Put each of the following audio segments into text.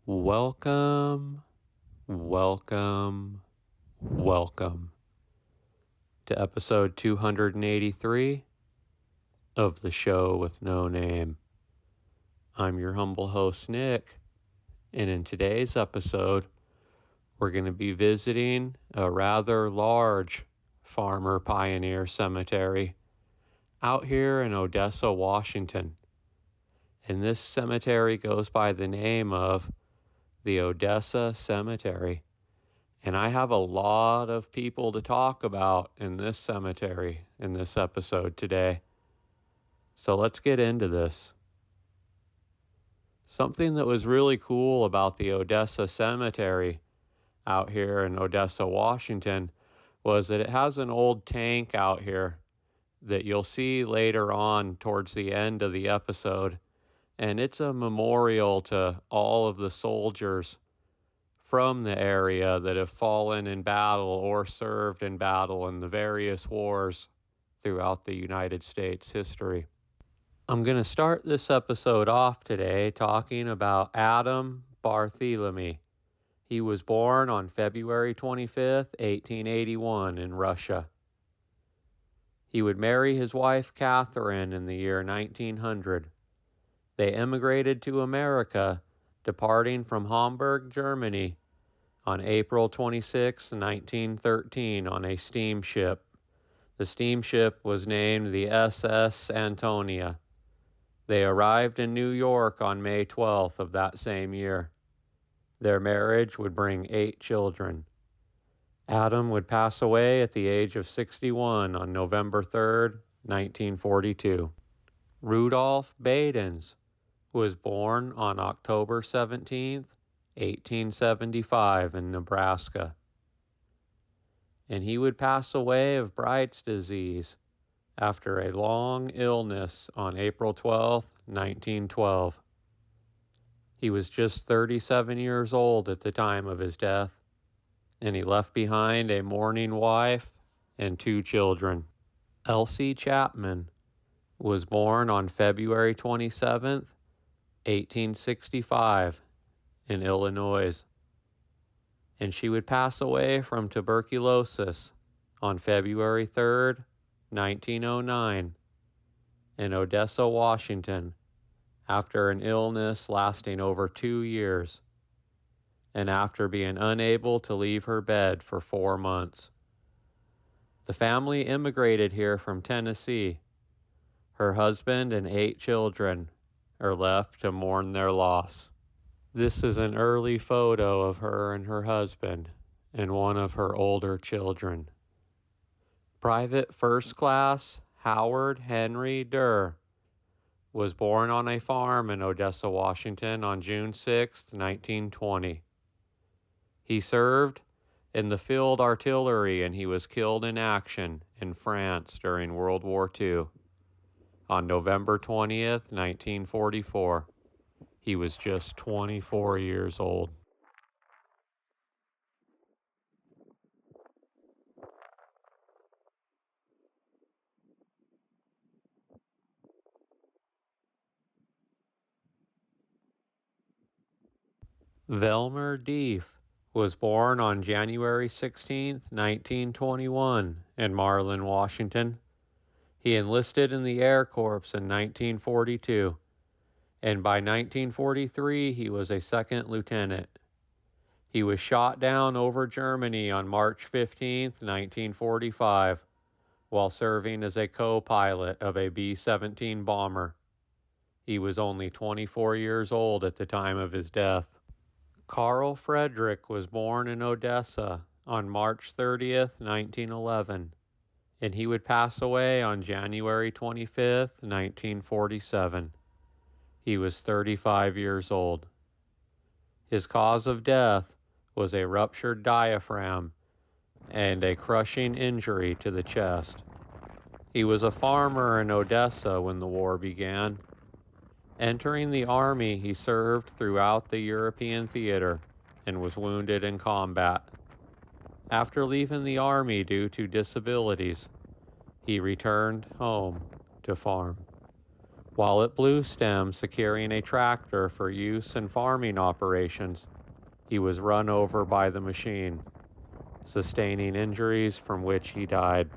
Welcome, welcome, welcome to episode 283 of the show with no name. I'm your humble host, Nick, and in today's episode, we're going to be visiting a rather large farmer pioneer cemetery out here in Odessa, Washington. And this cemetery goes by the name of the Odessa Cemetery. And I have a lot of people to talk about in this cemetery in this episode today. So let's get into this. Something that was really cool about the Odessa Cemetery out here in Odessa, Washington, was that it has an old tank out here that you'll see later on towards the end of the episode. And it's a memorial to all of the soldiers from the area that have fallen in battle or served in battle in the various wars throughout the United States history. I'm going to start this episode off today talking about Adam Barthélemy. He was born on February 25th, 1881 in Russia. He would marry his wife Catherine in the year 1900. They emigrated to America, departing from Hamburg, Germany, on April 26, 1913, on a steamship. The steamship was named the SS Antonia. They arrived in New York on May 12th of that same year. Their marriage would bring 8 children. Adam would pass away at the age of 61 on November 3rd, 1942. Rudolph Badens was born on October 17th, 1875 in Nebraska. And he would pass away of Bright's disease after a long illness on April 12, 1912. He was just 37 years old at the time of his death, and he left behind a mourning wife and 2 children. Elsie Chapman was born on February 27, 1865, in Illinois, and she would pass away from tuberculosis on February 3rd, 1909, in Odessa, Washington, after an illness lasting over 2 years, and after being unable to leave her bed for 4 months. The family immigrated here from Tennessee. Her husband and 8 children are left to mourn their loss. This is an early photo of her and her husband and one of her older children. Private First Class Howard Henry Durr was born on a farm in Odessa, Washington on June 6, 1920. He served in the field artillery and he was killed in action in France during World War II on November 20th, 1944. He was just 24 years old. Velmer Deef was born on January 16, 1921, in Marlin, Washington. He enlisted in the Air Corps in 1942, and by 1943 he was a second lieutenant. He was shot down over Germany on March 15, 1945, while serving as a co-pilot of a B-17 bomber. He was only 24 years old at the time of his death. Carl Frederick was born in Odessa on March 30th, 1911, and he would pass away on January 25th, 1947. He was 35 years old. His cause of death was a ruptured diaphragm and a crushing injury to the chest. He was a farmer in Odessa when the war began. Entering the army, he served throughout the European theater and was wounded in combat. After leaving the army due to disabilities, he returned home to farm. while at Bluestem securing a tractor for use in farming operations. He was run over by the machine, sustaining injuries from which he died.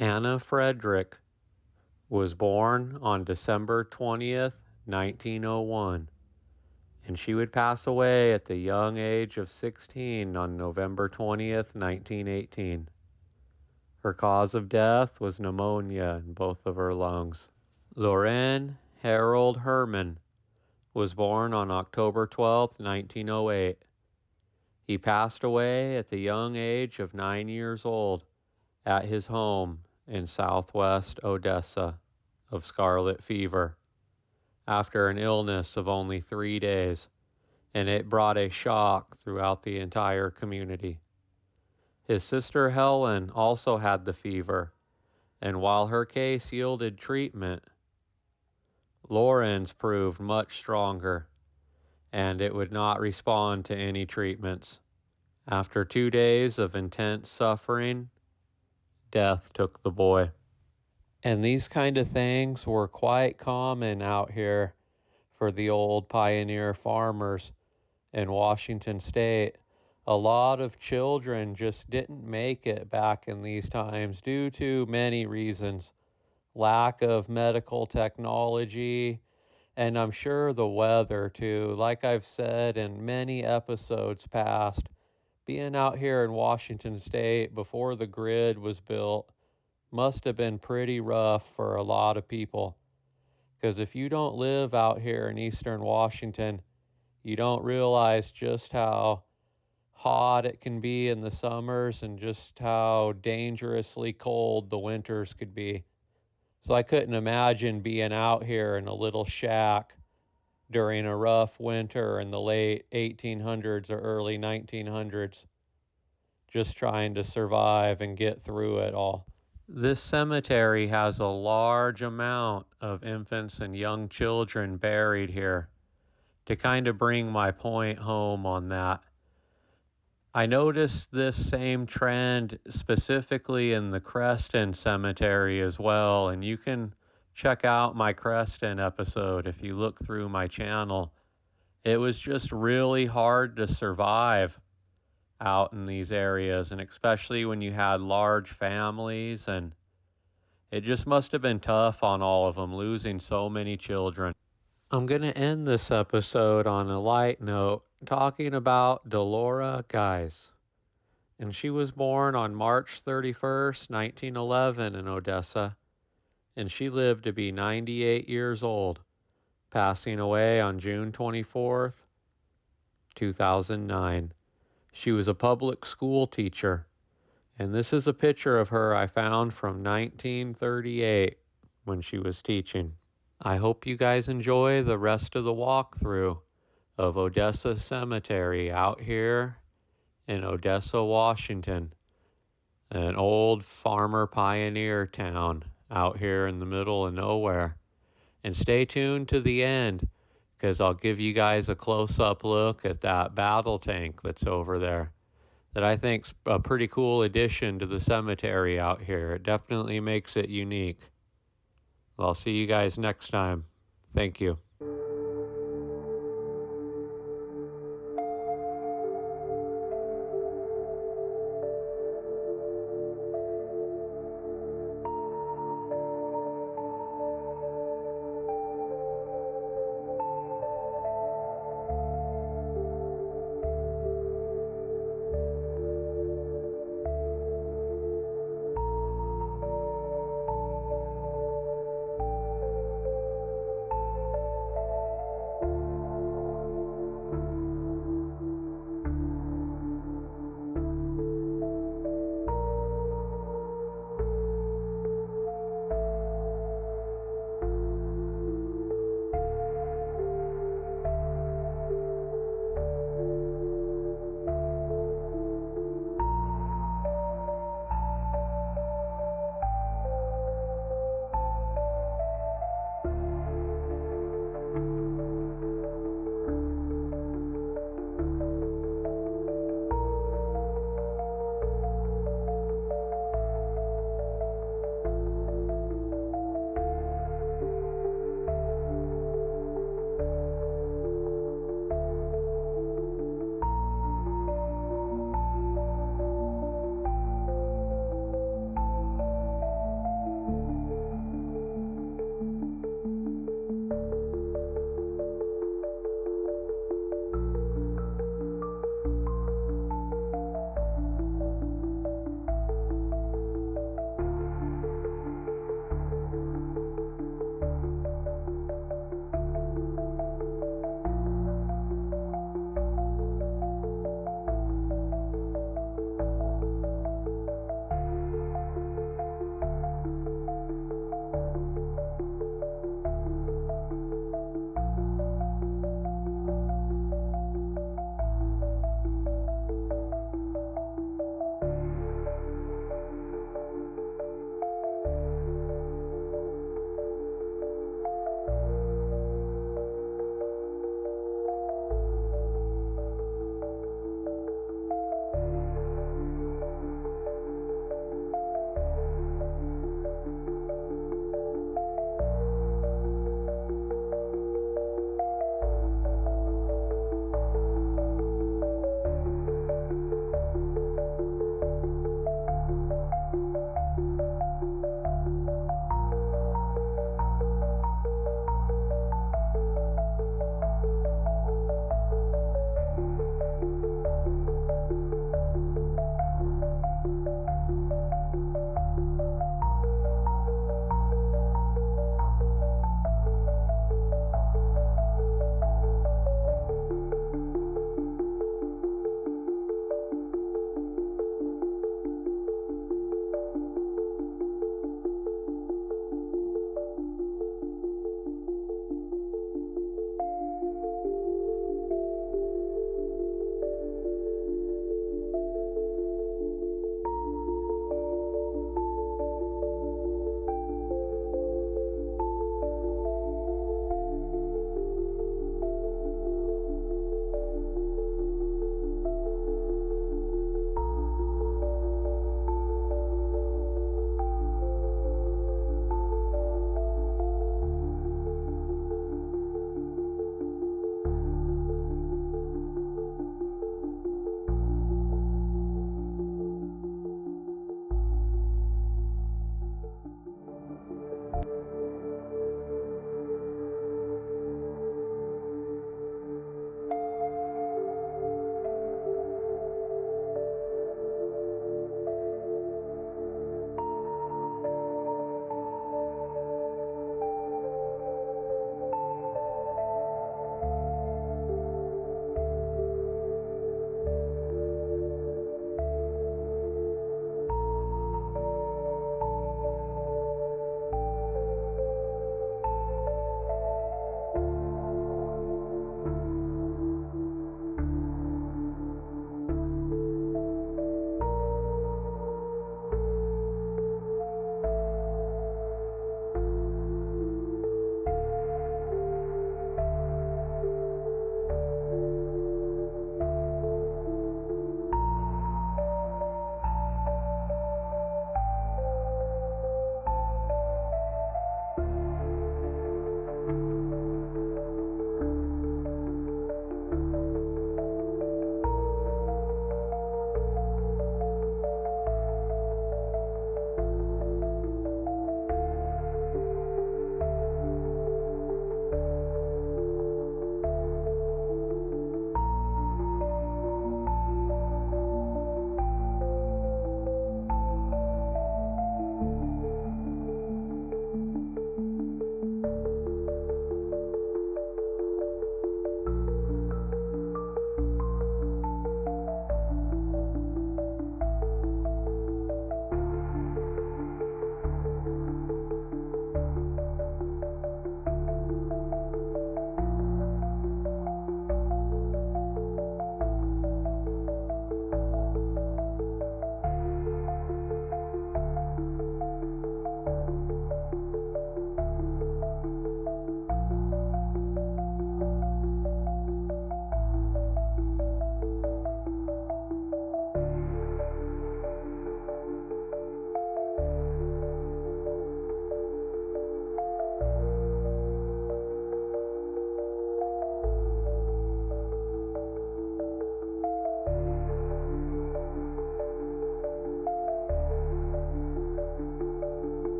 Anna Frederick was born on December 20th, 1901, and she would pass away at the young age of 16 on November 20th, 1918. Her cause of death was pneumonia in both of her lungs. Loren Harold Herman was born on October 12th, 1908. He passed away at the young age of 9 years old at his home in southwest Odessa of scarlet fever after an illness of only 3 days, and it brought a shock throughout the entire community. His sister Helen also had the fever, and while her case yielded treatment, Lauren's proved much stronger, and it would not respond to any treatments. After 2 days of intense suffering, death took the boy. And these kind of things were quite common out here for the old pioneer farmers in Washington state. A lot of children just didn't make it back in these times due to many reasons. Lack of medical technology, and I'm sure the weather too. Like I've said in many episodes past, being out here in Washington state before the grid was built must have been pretty rough for a lot of people. Because if you don't live out here in eastern Washington, you don't realize just how hot it can be in the summers and just how dangerously cold the winters could be. So I couldn't imagine being out here in a little shack during a rough winter in the late 1800s or early 1900s, just trying to survive and get through it all. This cemetery has a large amount of infants and young children buried here. To kind of bring my point home on that, I noticed this same trend specifically in the Creston Cemetery as well, and you can check out my Creston episode if you look through my channel. It was just really hard to survive out in these areas, and especially when you had large families, and it just must have been tough on all of them, losing so many children. I'm going to end this episode on a light note, talking about Delora Geis. And she was born on March 31st, 1911 in Odessa, and she lived to be 98 years old, passing away on June 24th, 2009. She was a public school teacher, and this is a picture of her I found from 1938 when she was teaching. I hope you guys enjoy the rest of the walkthrough of Odessa Cemetery out here in Odessa, Washington, an old farmer pioneer town out here in the middle of nowhere. And stay tuned to the end, because I'll give you guys a close-up look at that battle tank that's over there that I think's a pretty cool addition to the cemetery out here. It definitely makes it unique. Well, I'll see you guys next time. Thank you.